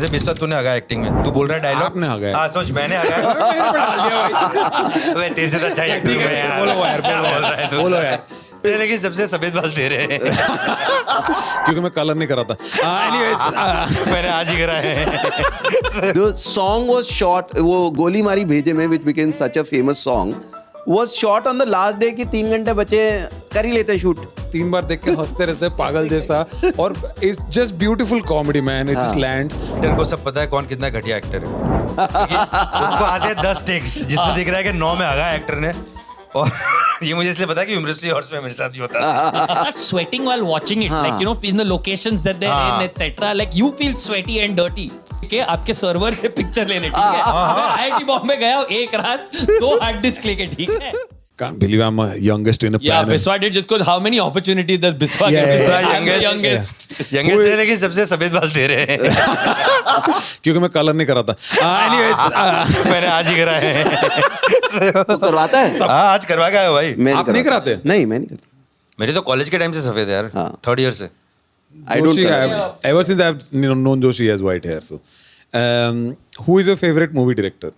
जैसे बिस्वा तूने हगा एक्टिंग में, तू बोल रहा है डायलॉग आपने हगाया। हाँ सोच मैंने हगाया तेरे से तो अच्छा ही एक्टिंग है यार। बोलो यार, क्या बोल रहा है तू? बोलो यार। लेकिन सबसे सफेद बाल तेरे हैं। क्योंकि मैं कलर नहीं करा था। मैंने आज ही करा है। The song was shot, वो गोली मारी भेजे में which became such a famous song was shot on the last day कि 3 घंटे बचे कर ही लेते हैं शूट. 3 बार देख के हंसते रहते हैं पागल जैसा और it's just beautiful comedy man it just lands. Actor को सब पता है कौन कितना घटिया एक्टर है। उसको आते हैं 10 टेक्स जिसमें दिख रहा है कि 9 में हगा एक्टर ने। और ये मुझे इसलिए पता है कि ह्यूमरसली हॉर्स में मेरे साथ भी होता है। Start sweating while watching it, like you know, in the locations that they're in, etc. Like you feel sweaty and dirty. ठीक है, आपके सर्वर से पिक्चर लेने, ठीक है? मैं IIT बॉम्बे गया हूँ एक रात 2 हार्ड डिस्क लेके, ठीक है? Can't believe I'm youngest in a Yeah, panel. Biswa did just because how many opportunities does Biswa Yeah, get? yeah, I'm the youngest. youngest. Youngest है लेकिन सबसे सफेद बाल तेरे हैं। क्योंकि मैं कलर नहीं करा था। मैंने आज ही करा है। तो करवाता है? हाँ आज करवा के आया हूँ भाई। मैं आप नहीं कराते? नहीं, मैं नहीं करता. मेरी तो कॉलेज के टाइम से सफेद है यार। हाँ. 3rd ईयर से। I don't Joshi, care. ever since I've known Joshi, he has white hair. So, who is your favorite movie director?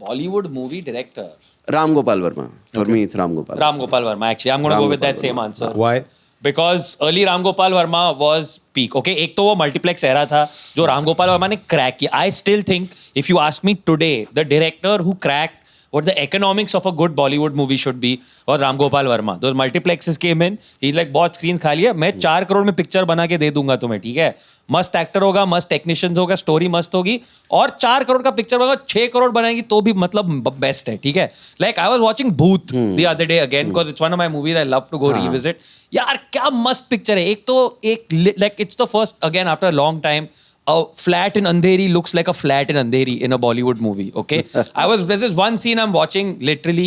Bollywood movie director. Ram Gopal Verma. For me, it's Ram Gopal. Ram Gopal Verma. Actually, I'm going to Ram go with Gopal that same Verma. answer. Why? Because early Ram Gopal Verma was peak. Okay, एक तो वो multiplex era था जो राम गोपाल वर्मा ने crack किया. I still think if you ask me today, the director who cracked what the economics of a good Bollywood movie should be was Ram Gopal Verma. Those multiplexes came in. He's like बहुत screens खा लिया. मैं 4 करोड़ में picture बना के दे दूंगा तुम्हें, ठीक है? मस्त एक्टर होगा, मस्त टेक्नीशियंस होगा, स्टोरी मस्त होगी और 4 करोड़ का पिक्चर होगा, 6 करोड़ बनाएगी तो भी मतलब बेस्ट है, ठीक है? Like I was watching Booth the other day again because it's one of my movies I love to go revisit. यार क्या मस्त पिक्चर है. एक तो एक like it's the first again after a long time. A flat in Andheri looks like a flat in Andheri in a Bollywood movie. Okay, there's this one scene I'm watching literally.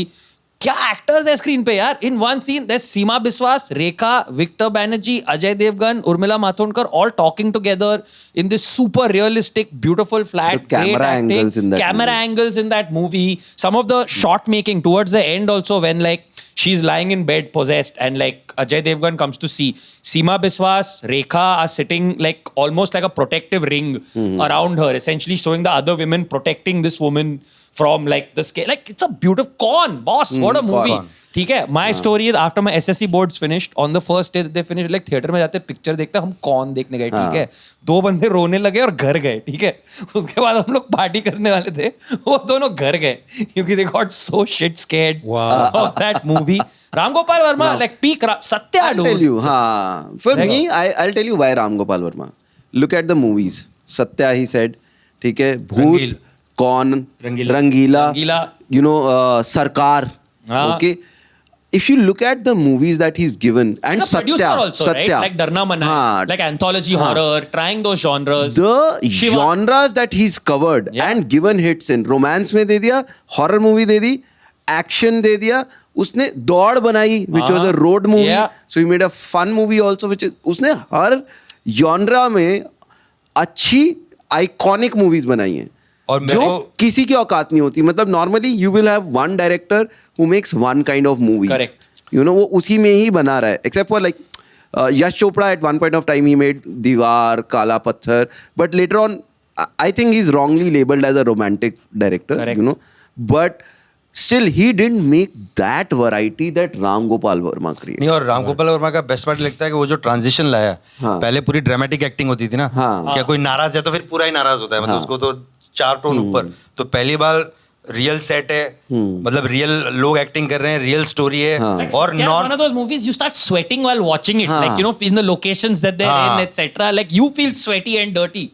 क्या actors है screen पे यार? In one scene there's Seema Biswas, Rekha, Victor Banerjee, Ajay Devgan, Urmila Matondkar all talking together in this super realistic, beautiful flat. The camera great acting, angles in that camera movie. angles in that movie. Some of the shot making towards the end also when like she's lying in bed possessed and like Ajay Devgan comes to see. Seema Biswas, Rekha are sitting like almost like a protective ring around her, essentially showing the other women protecting this woman from like the scale. Like it's a beautiful con, boss. What a movie. Con. ठीक है. My story is after my SSC boards finished, on the first day that they finished, like theater में जाते picture देखते हम कौन देखने गए, ठीक है? 2 बंदे रोने लगे और घर गए, ठीक है? उसके बाद हम लोग पार्टी करने वाले थे, वो दोनों घर गए क्योंकि they got so shit scared of that movie. Ram Gopal Verma, like peak Satya, I'll dude. tell you, हाँ. For me, I'll tell you why Ram Gopal Verma. Look at the movies. Satya, he said, ठीक है? भूत, कौन, रंगीला, you know, Sarkar. Okay. If you look at the movies that he's given and He's a producer Satya, also, right? Like Darna Manna, like anthology horror, trying those genres. The Shiva. genres that he's covered and given hits in romance में दे दिया, horror movie दे दी, action दे दिया, उसने दौड़ बनाई which was a road movie, so he made a fun movie also which is उसने हर genre में अच्छी iconic movies बनाई हैं. और जो किसी की औकात नहीं होती. मतलब normally you will have one director who makes one kind of movie. Correct. You know वो उसी में ही बना रहा है. Except for like Yash Chopra at one point of time he made Deewar, Kaala Patthar, but later on I think he is wrongly labelled as a romantic director, you know, but still he didn't make that variety that Ram Gopal Verma created. नहीं, और राम गोपाल वर्मा का best part लगता है कि वो जो transition लाया, पहले पूरी ड्रामेटिक एक्टिंग होती थी ना, क्या कोई नाराज है तो फिर पूरा ही नाराज होता है, मतलब उसको तो 4 टोन ऊपर. तो पहली बार रियल सेट है, मतलब रियल लोग एक्टिंग कर रहे हैं, रियल स्टोरी है. और Satya is one of those movies you start sweating while watching it, like you know, in the locations that they're in, etc. Like you feel sweaty and dirty.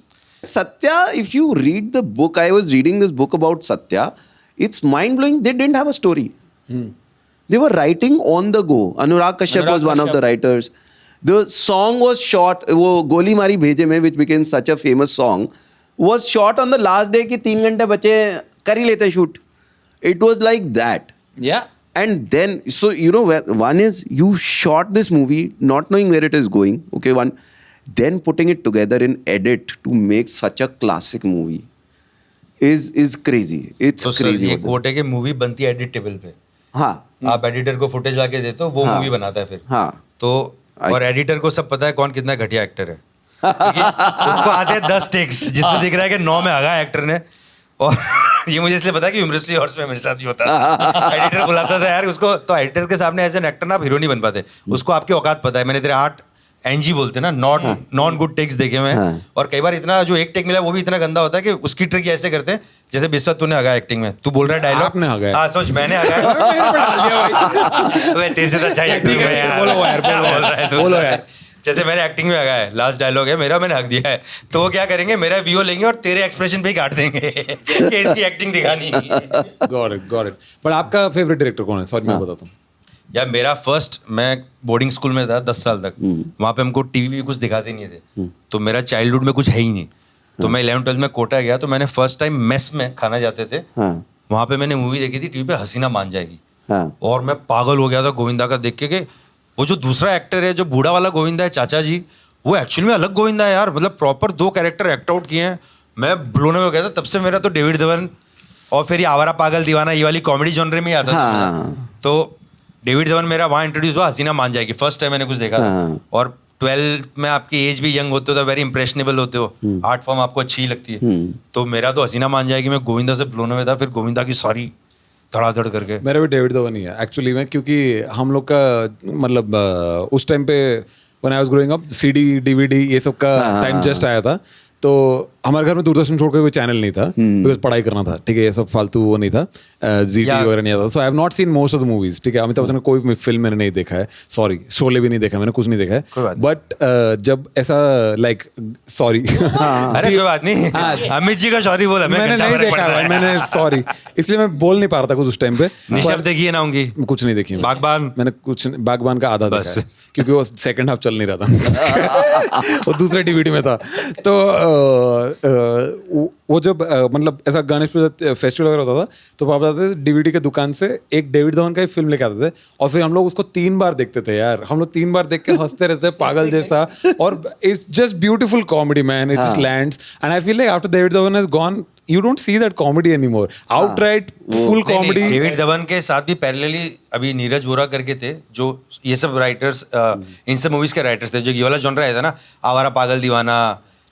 Satya, if you read the book, I was reading this book about Satya. It's mind blowing. They didn't have a story. They were writing on the go. Anurag Kashyap was one of the writers. The song was shot. वो गोली मारी भेजे में, which became such a famous song, was shot on the last day कि 3 घंटे बचे कर ही लेते हैं shoot. It was like that. Yeah. And then, so you know, one is you shot this movie not knowing where it is going. Okay, one, then putting it together in edit to make such a classic movie is crazy. It's तो crazy. ये coat है कि movie बनती है edit table पे. हाँ. आप editor को फुटेज लाके देते हो, वो मूवी बनाता है फिर. हाँ. तो और एडिटर को सब पता है कौन कितना घटिया एक्टर है. उसको आते हैं 10 टेक्स जिसमें दिख रहा है कि 9 में आगा एक्टर ने। और ये मुझे इसलिए पता है कि ह्यूमरसली हॉर्स में मेरे साथ भी होता था। एडिटर बुलाता था यार उसको, तो एडिटर के सामने एज एन एक्टर ना आप हीरो नहीं बन पाते, उसको आपकी औकात पता है। मैंने तेरे 8 एनजी बोलते हैं ना, नॉन गुड टेक्स देखे हुए हैं। और कई बार इतना जो एक टेक मिला वो भी इतना गंदा होता है कि उसकी ट्रिक ऐसे करते हैं जैसे बिस्वा तूने आगा एक्टिंग में, तू बोल रहा है डायलॉग, आपने आगा हाँ सोच मैंने आगा तेरे से तो अच्छा एक्टिंग है यार, बोलो यार, क्या बोल रहा है तू? बोलो यार। जैसे मैंने एक्टिंग में आगा है, लास्ट डायलॉग है मेरा, मैंने हक दिया है, तो वो क्या करेंगे, मेरा व्यू लेंगे और तेरे एक्सप्रेशन पे ही काट देंगे कि इसकी एक्टिंग दिखानी। Got it. बट आपका फेवरेट डायरेक्टर कौन है? सॉरी मैं बताता हूँ। यार मेरा फर्स्ट, मैं बोर्डिंग स्कूल में था 10 साल तक, वहाँ पे हमको टीवी भी कुछ दिखाते नहीं थे, तो मेरा चाइल्डहुड में कुछ है ही नहीं। तो मैं 11th-12 में कोटा गया, तो मैंने फर्स्ट टाइम मेस में खाना जाते थे, वहाँ पे मैंने मूवी देखी थी टीवी पे, हसीना मान जाएगी। और मैं पागल हो गया था गोविंदा का देख के, वो जो दूसरा एक्टर है जो बूढ़ा वाला गोविंदा है, चाचा जी, वो एक्चुअली में अलग गोविंदा है यार, मतलब प्रॉपर 2 कैरेक्टर एक्ट आउट किए हैं। मैं ब्लोन अवे हो गया था। तब से मेरा तो डेविड धवन और फिर ये आवारा पागल दीवाना, ये वाली कॉमेडी जॉनर में ही आता था। तो डेविड धवन मेरा वहाँ इंट्रोड्यूस हुआ, हसीना मान जाएगी फर्स्ट टाइम मैंने कुछ देखा। और 12th में आपकी एज भी यंग होते हो, तो वेरी इंप्रेशनेबल होते हो, आर्ट फॉर्म आपको अच्छी लगती है। तो मेरा तो हसीना मान जाएगी, मैं गोविंदा से ब्लोन अवे था, फिर गोविंदा की सारी धड़ाधड़ करके। मेरा भी डेविड धवन ही है एक्चुअली में, क्योंकि हम लोग का मतलब उस टाइम पे when I was growing up CD DVD ये सब का टाइम जस्ट आया था। तो हमारे घर में दूरदर्शन छोड़ के कोई चैनल नहीं था, बिकॉज पढ़ाई करना था, ठीक है, ये सब फालतू वो नहीं था, ZT वगैरह नहीं आता। So I have not seen most of the movies, ठीक है। अमिताभ बच्चन का कोई फिल्म मैंने नहीं देखा है, सॉरी, शोले भी नहीं देखा मैंने, कुछ नहीं देखा है। बट जब ऐसा लाइक सॉरी अरे कोई बात नहीं, अमित जी का सॉरी बोला, मैंने नहीं देखा है, मैंने सॉरी, इसलिए मैं बोल नहीं पा रहा था कुछ उस टाइम पे। निशब देखी है ना उनकी? कुछ नहीं देखी, बागबान मैंने कुछ, बागबान का आधा देखा है, क्योंकि वो सेकंड हाफ चल नहीं रहा था वो दूसरे DVD में था। तो वो जब मतलब ऐसा गणेश फेस्टिवल वगैरह होता था, तो पापा जाते थे DVD के दुकान से एक डेविड धवन का ही फिल्म लेके आते थे, और फिर हम लोग उसको 3 बार देखते थे यार। हम लोग 3 बार देख के हंसते रहते पागल जैसा, और it's just beautiful comedy man, it just lands. And I feel like after David Dhawan has gone, you don't see that comedy anymore, outright full comedy। David Dhawan के साथ भी पैरेलली अभी नीरज वोरा करके थे, जो ये सब राइटर्स, इन सब मूवीज के राइटर्स थे, जो ये वाला जॉनर आया था ना, आवारा पागल दीवाना,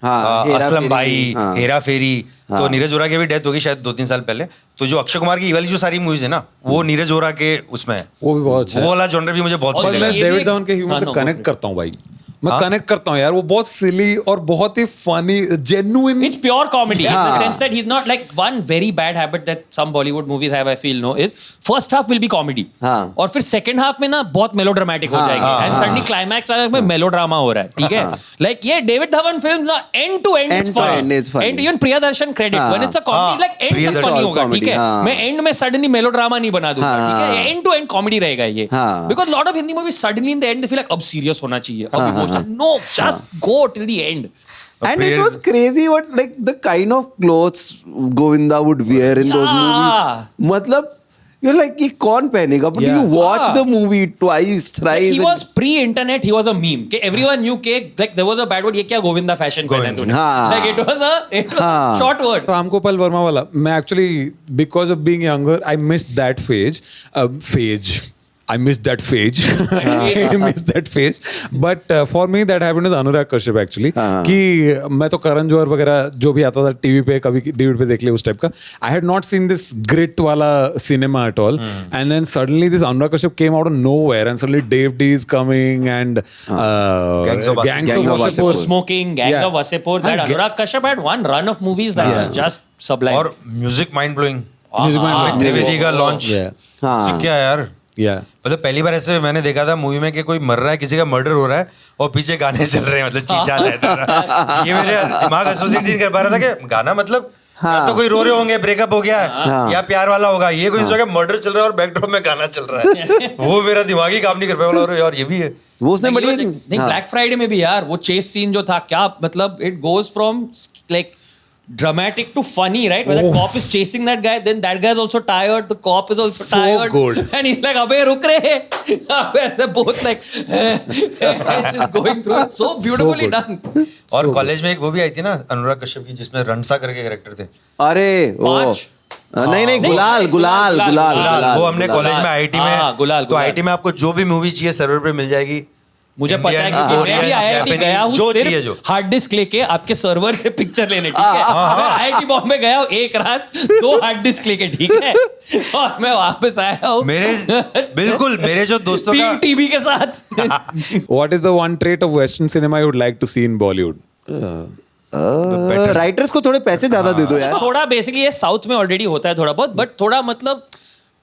असलम भाई, हेरा फेरी। तो नीरज वोरा की भी डेथ होगी शायद 2-3 साल पहले। तो जो अक्षय कुमार की ये वाली जो सारी मूवीज है ना, वो नीरज वोरा के उसमें है, वो भी बहुत अच्छा है। वो वाला जॉनर भी मुझे बहुत सही लगा। मैं डेविड धवन के ह्यूमर से कनेक्ट करता हूँ भाई, मैं कनेक्ट करता हूँ यार, वो बहुत सिली और बहुत ही funny, genuine. It's pure comedy in the sense that he's not like, one very bad habit that some Bollywood movies have, I feel, no, is first half will be comedy, और फिर second half में ना बहुत melodramatic हो जाएंगे, and suddenly climax में melodrama हो रहा है, ठीक है। Like ये David Dhawan film ना end to end it's funny, and even Priyadarshan credit when it's a comedy, like end तक funny होगा, ठीक है। मैं end में suddenly melodrama नहीं बना दूंगा, ठीक है, end to end comedy रहेगा ये, because lot of Hindi movies suddenly in the end they feel like अब serious होना चाहिए, अब no, just go till the end. And it was crazy what like the kind of clothes Govinda would wear in those movies. मतलब you're like, ये कौन पहनेगा? But you watch the movie twice, thrice. Like he was pre-internet, he was a meme. कि everyone knew कि like there was a bad word, ये क्या Govinda fashion पहना है तूने? Like it was a short word. Ram Gopal Verma वाला, मैं actually because of being younger, I missed that phase. I missed that phase. I missed that phase. But for me that happened with Anurag Kashyap actually. कि मैं तो करण जौहर वगैरह जो भी आता था टीवी पे, कभी DVD पे देख ले उस टाइप का. I had not seen this grit वाला cinema at all. And then suddenly this Anurag Kashyap came out of nowhere, and suddenly Dave D is coming, and Gangs of Wasseypur. Smoking, Gang of Wasseypur. That Anurag Kashyap had one run of movies that was just sublime. और music mind blowing, Music Trivedi का launch, क्या यार, मतलब पहली बार ऐसे मैंने देखा था मूवी में कि कोई मर रहा है, किसी का मर्डर हो रहा है और पीछे गाने चल रहे हैं, मतलब चीचा है। ये मेरे दिमाग एसोसिएट नहीं कर पा रहा था कि गाना मतलब या तो कोई रो रहे होंगे, ब्रेकअप हो गया है, या प्यार वाला होगा, ये कोई जगह मर्डर चल रहा है और बैकड्रॉप में गाना चल रहा है। वो मेरा दिमाग ही काम नहीं कर पाया, बोला यार ये भी है। वो उसने बड़ी नहीं, ब्लैक फ्राइडे में भी यार वो चेस सीन जो था, क्या मतलब, it goes from like dramatic to funny, right? Where the cop is chasing that guy, then that guy is also tired, the cop is also tired, and he's like, "Abey, ruk rahe." They're both like just going through it. So beautifully done. और college में एक वो भी आई थी ना अनुराग कश्यप की, जिसमें रणसा करके कैरेक्टर थे। अरे नहीं गुलाल वो हमने कॉलेज में आईटी में, तो आईटी में आपको जो भी मूवी चाहिए सर्वर पे मिल जाएगी। मुझे पता है Indian, क्योंकि मैं भी Korean, IIT Japanese, गया हूँ जो चाहिए सिर्फ जो। हार्ड डिस्क लेके आपके सर्वर से पिक्चर लेने, ठीक है। मैं IIT बॉम्बे गया हूँ एक रात 2 हार्ड डिस्क लेके, ठीक है, और मैं वापस आया हूँ बिल्कुल मेरे जो दोस्तों का 3 टीवी के साथ। What is the one trait of Western cinema you would like to see in Bollywood? Writers को थोड़े पैसे ज्यादा दे दो यार. थोड़ा बेसिकली ये साउथ में ऑलरेडी होता है थोड़ा बहुत, बट थोड़ा मतलब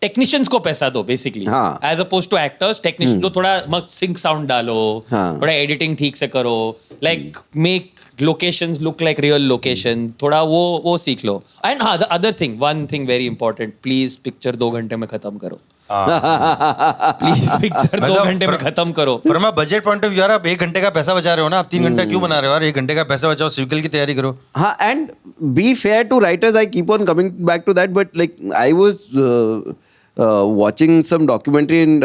टेक्नीशियंस को पैसा दो बेसिकली, हाँ. As oppose to actors. Technician जो थोड़ा मस्त सिंक साउंड डालो, हाँ. थोड़ा एडिटिंग ठीक से करो, like make locations look like real location, थोड़ा वो सीख लो. एंड हाँ, the other thing, one thing very important, please picture 2 घंटे में खत्म करो. प्लीज पिक्चर 2 घंटे में खत्म करो. From a budget point of view यार, आप 1 घंटे का पैसा बचा रहे हो ना, आप 3 घंटा क्यों बना रहे हो यार? 1 घंटे का पैसा बचाओ, सिविकल की तैयारी करो. हाँ, and be fair to writers, I keep on coming back to that, but like I was watching some documentary in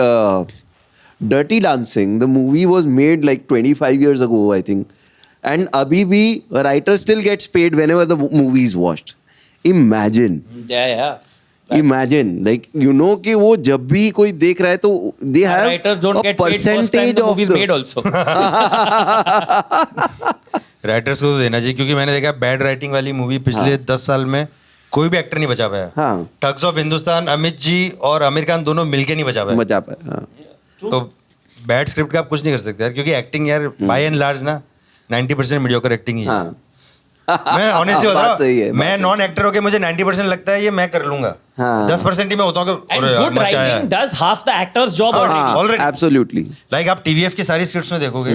Dirty Dancing. The movie was made like 25 years ago, I think. And abhi bhi a writer still gets paid whenever the movie is watched. Imagine. Yeah. Imagine, like you know कि वो जब भी कोई देख रहा है तो they have Writers don't a get paid first time percentage the of movie is the made also. Writers को तो देना चाहिए, क्योंकि मैंने देखा बैड राइटिंग वाली मूवी पिछले 10 साल में कोई भी एक्टर नहीं बचा पाया. हाँ. ठग्स ऑफ हिंदुस्तान, अमित जी और आमिर खान दोनों मिलके नहीं बचा पाए. मजा पाए. हाँ. तो बैड स्क्रिप्ट का आप कुछ नहीं कर सकते यार, क्योंकि एक्टिंग यार बाय एंड लार्ज ना 90% मीडियोकर एक्टिंग ही है. हाँ. मैं ऑनेस्टली बता बात सही रहा है, हूँ, मैं नॉन एक्टर होके मुझे 90% लगता है ये मैं कर लूंगा. हाँ. 10% ही मैं होता हूँ कि And अरे यार, good मजा आया. writing does half the actor's job already. हाँ, already. absolutely. लाइक आप टीवीएफ की सारी स्क्रिप्ट्स में देखोगे,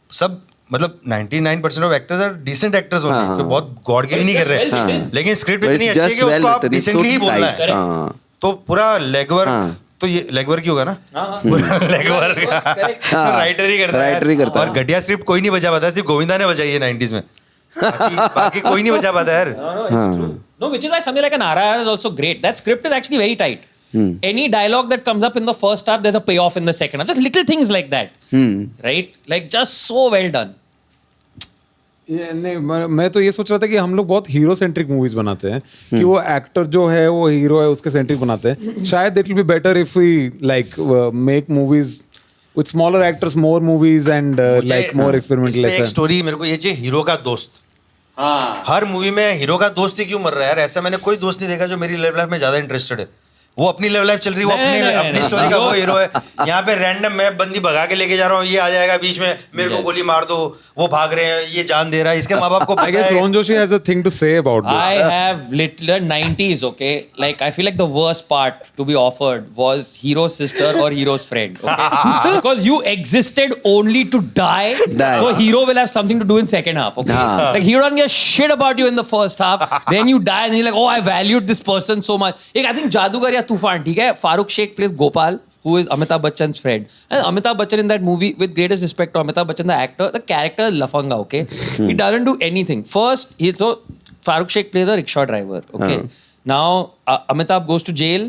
सब मतलब 99% of actors are decent actors होंगे, हाँ. जो बहुत गॉडगिरी नहीं कर Well रहे, written. लेकिन स्क्रिप्ट But इतनी it's अच्छी है just कि well उसको आप written, it's decently he so बोलना tight. है. हाँ. तो पूरा लेगवर्क, हाँ. तो ये लेगवर्क ही होगा ना, लेगवर्क राइटर ही करता है Writer ही करता और है. घटिया स्क्रिप्ट कोई नहीं बचा पाता, सिर्फ गोविंदा ने बचाई है 90s में. बाकी कोई नहीं बचा पाता यार. No, it's true. No, which is why something like an RRR is also great. That script is actually very tight. Any dialogue that comes up in the first half, there's a payoff in the second half. Just little things like that. Right? Like just so well done. नहीं, मैं तो ये सोच रहा था कि हम लोग बहुत हीरो सेंट्रिक मूवीज बनाते हैं कि वो एक्टर जो है वो हीरो है उसके सेंट्रिक बनाते हैं. शायद it will be better if we like make movies with smaller actors, more movies and like more experimental. एक स्टोरी मेरे को ये चाहिए, हीरो का दोस्त. हाँ. हर मूवी में हीरो का दोस्त ही क्यों मर रहा है यार? ऐसा मैंने कोई दोस्त नहीं देखा जो मेरी लव लाइफ में ज्यादा इंटरेस्टेड है. वो अपनी लव लाइफ चल रही है, वो अपनी स्टोरी का वो हीरो है. यहाँ पे रैंडम मैं बंदी भगा के लेके जा रहा हूँ, ये आ जाएगा बीच में, मेरे को गोली मार दो, वो भाग रहे हैं, ये जान दे रहा है, इसके माँ बाप को I guess Ron Joshi has a thing to say about this. I have little 90s, okay? Like, I feel like the worst part to be offered was hero's sister or hero's friend, okay? Because you existed only to die, so hero will have something to do in second half, okay? Like, hero don't give a shit about you in the first half, then you die and you're like, oh, I valued this person so much. Like, I think Jadugar या तूफान, ठीक है? Farooq Sheikh plays Gopal, who is Amitabh Bachchan's friend. And Amitabh Bachchan in that movie, with greatest respect to Amitabh Bachchan, the actor, the character is lafanga, okay? He doesn't do anything. First, so Farooq Sheikh plays a rickshaw driver, okay? Now, Amitabh goes to jail.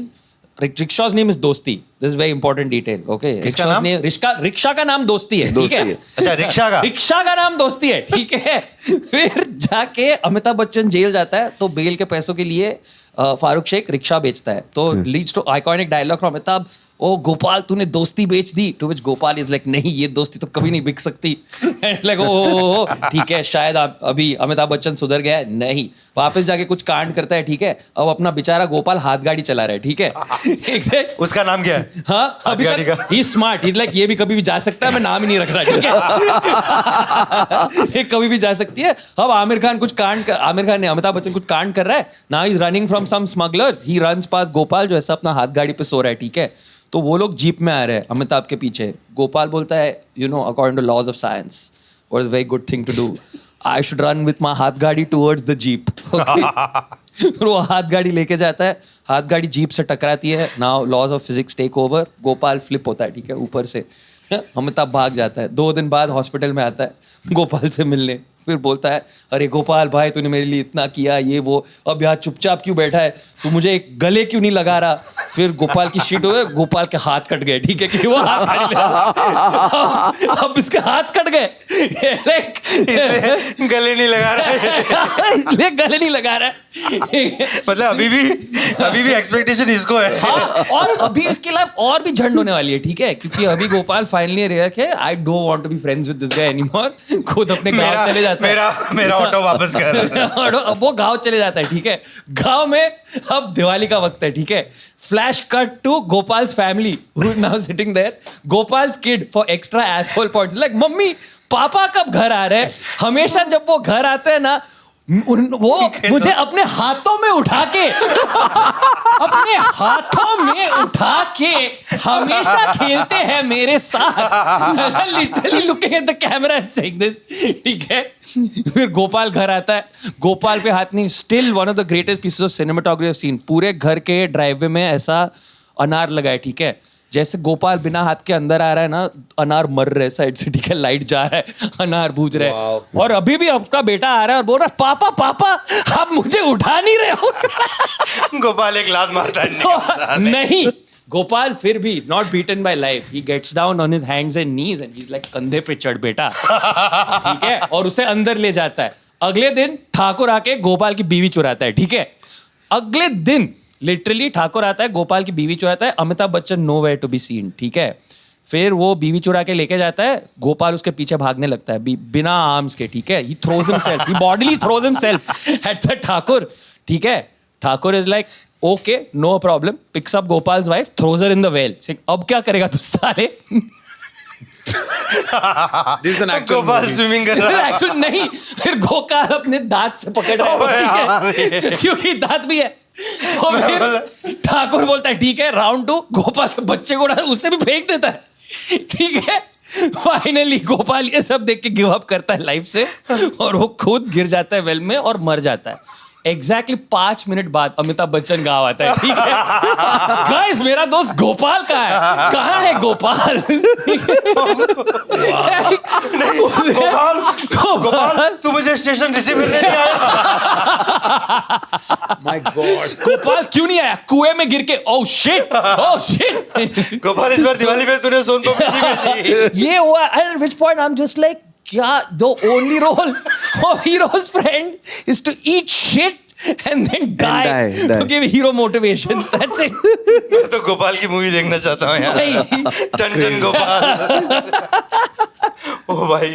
Rickshaws name is Dosti. This is very important detail, okay? किसका Rickshaws नाम? name, rickshaw का नाम दोस्ती है, ठीक है? अच्छा, rickshaw का. रिक्शा का नाम दोस्ती है, ठीक है? फिर जाके अमिताभ बच्चन जेल जाता है, तो बेल के पैसों के लिए फारूक शेख रिक्शा बेचता है. तो leads to iconic dialogue from Amitabh, ओ गोपाल तूने दोस्ती बेच दी. To which Gopal is like, नहीं ये दोस्ती तो कभी नहीं बिक सकती. लाइक ओ ठीक है, शायद अभी अमिताभ बच्चन सुधर गया है. नहीं, वापस जाके कुछ कांड करता है, ठीक है? अब अपना बेचारा गोपाल हाथ गाड़ी चला रहा है, ठीक है? उसका नाम क्या है? हाँ, अभी गाड़ी का. तक ही स्मार्ट, ही लाइक ये भी कभी भी जा सकता है, मैं नाम ही नहीं रख रहा, ठीक है? ये कभी भी जा सकती है. अब आमिर खान ने अमिताभ बच्चन कुछ कांड कर रहा है. Now he is running from some smugglers, he runs past Gopal जो ऐसा अपना हाथ गाड़ी पे सो रहा है, ठीक है? तो वो लोग जीप में आ रहे हैं अमिताभ के पीछे. गोपाल बोलता है, you know, according to laws of science, what is very good thing to do, I should run with my हाथ गाड़ी टूवर्ड्स द जीप. फिर वो हाथ गाड़ी लेके जाता है, हाथ गाड़ी जीप से टकराती है. Now laws of physics take over, Gopal flip होता है, ठीक है, ऊपर से. अमिताभ भाग जाता है. 2 दिन बाद हॉस्पिटल में आता है गोपाल से मिलने. फिर बोलता है, अरे गोपाल भाई तूने मेरे लिए इतना किया, ये वो, अब यहाँ चुपचाप क्यों बैठा है, तू मुझे एक गले क्यों नहीं लगा रहा. फिर गोपाल की शीट हो गई, गोपाल के हाथ कट गए, ठीक है, क्योंकि वो हाथ काट लिया। अब इसके हाथ कट गए, गले नहीं लगा रहा है। इसलिए गले नहीं लगा रहा है। मतलब अभी भी एक्सपेक्टेशन इसको है। हाँ, और अभी इसके अलावा और भी झंड होने वाली है, ठीक है, क्योंकि अभी गोपाल फाइनली रियलाइज है I don't want to be friends with this guy anymore. खुद अपने गांव चले जाता है, मेरा ऑटो वापस कर। अब वो गांव चले जाता है, ठीक है। गांव में अब दिवाली का वक्त है, ठीक है। Flash cut to Gopal's family who is now sitting there. Gopal's kid for extra asshole points like मम्मी पापा कब घर आ रहे हैं। हमेशा जब वो घर आते हैं ना, वो मुझे अपने हाथों में उठा के हमेशा खेलते हैं मेरे साथ। Literally looking at the camera and saying this, ठीक है। फिर गोपाल घर आता है, गोपाल पे हाथ नहीं, still one of the greatest pieces of cinematography scene. पूरे घर के ड्राइववे में ऐसा अनार लगा है, ठीक है। जैसे गोपाल बिना हाथ के अंदर आ रहा है ना, अनार मर रहे साइड से, ठीक है, लाइट जा रहा है, अनार बूझ रहे हैं। और अभी भी आपका बेटा आ रहा है और बोल रहा है पापा पापा आप मुझे उठा नहीं रहे हो। गोपाल एक लात मारता है। नहीं, गोपाल फिर भी not beaten by life, he gets down on his hands and knees and he is like कंधे पे चढ़ बेटा, ठीक है, और उसे अंदर ले जाता है। अगले दिन ठाकुर आके गोपाल की बीवी चुराता है, ठीक है। अगले दिन लिटरली ठाकुर आता है, गोपाल की बीवी चुराता है। Amitabh Bachchan nowhere to be seen, ठीक है। फिर वो बीवी चुरा के लेके जाता है, गोपाल उसके पीछे भागने लगता है बिना आर्म्स के, ठीक है। He throws himself, he bodily throws himself at the Thakur, ठीक है। Thakur is like okay no problem, picks up Gopal's wife, throws her in the well. अब क्या करेगा तू साले। गोपाल स्विमिंग कर रहा है। एक्चुअली नहीं, फिर गोपाल अपने दांत से पकड़ रहा है, ठीक है, क्योंकि दांत भी है। तो फिर ठाकुर बोलता है ठीक है राउंड 2, गोपाल के बच्चे को उससे भी फेंक देता है, ठीक है। फाइनली गोपाल ये सब देख के गिव अप करता है लाइफ से और वो खुद गिर जाता है वेल में और मर जाता है। एग्जैक्टली 5 मिनट बाद अमिताभ बच्चन गाँव आता है, ठीक है। गाइस मेरा दोस्त गोपाल कहाँ है गोपाल। गोपाल तू मुझे स्टेशन रिसीव करने नहीं आया। माय गॉड, गोपाल क्यों नहीं आया, कुएं में गिर के। Oh shit, oh shit. Gopal इस बार दिवाली पे तूने सोनपापड़ी बेची। ये हुआ eight which point I am just like क्या the only role of hero's friend is to eat shit and then die to give hero motivation. That's it. मैं तो गोपाल की मूवी देखना चाहता हूँ यार। नहीं। Ton ton Gopal. ओ भाई